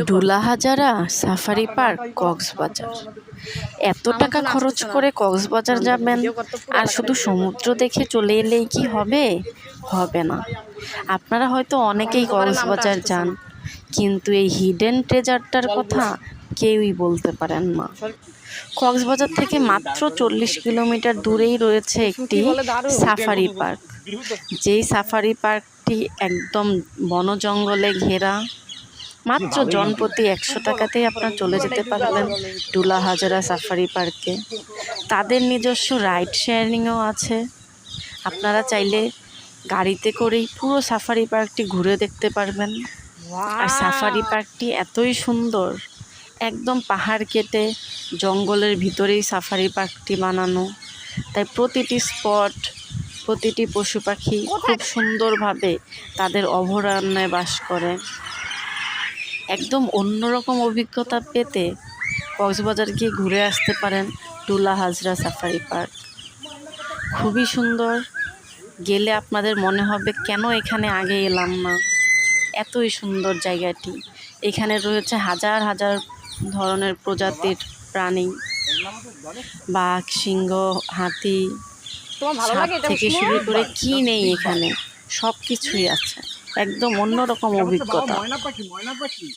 Dulahazara safari park Cox's Bazar. এত টাকা খরচ করে কক্সবাজার যাবেন আর শুধু সমুদ্র দেখে চলে এলেই কি হবে? হবে না। আপনারা হয়তো অনেকেই কক্সবাজার যান, কিন্তু এই হিডেন ট্রেজারটার কথা কেউই বলতে পারেন না। কক্সবাজার থেকে মাত্র 40 কিলোমিটার দূরেই রয়েছে একটি সাফারি পার্ক। যেই সাফারি পার্কটি একদম বন জঙ্গলে ঘেরা। মাত্র জনপ্রতি 100 টাকাতেই আপনারা চলে যেতে পারবেন ডুলাহাজারা সাফারি পার্কে। তাদের নিজস্ব রাইড শেয়ারিংও আছে। আপনারা চাইলে গাড়িতে করেই পুরো সাফারি পার্কটি ঘুরে দেখতে পারবেন। আর সাফারি পার্কটি এতই সুন্দর, একদম পাহাড় কেটে জঙ্গলের ভিতরেই সাফারি পার্কটি বানানো। তাই প্রতিটি স্পট, প্রতিটি পশু পাখি খুব সুন্দরভাবে তাদের অভয়ারণ্যে বাস করে। একদম অন্যরকম অভিজ্ঞতা পেতে কক্সবাজার গিয়ে ঘুরে আসতে পারেন ডুলাহাজারা সাফারি পার্ক। খুবই সুন্দর, গেলে আপনাদের মনে হবে কেন এখানে আগে এলাম না। এতই সুন্দর জায়গাটি। এখানে রয়েছে হাজার হাজার ধরনের প্রজাতির প্রাণী, বাঘ, সিংহ, হাতি, সাপ থেকে শুরু করে কি নেই এখানে সব কিছুই আছে। একদম অন্যরকম অভিজ্ঞতা।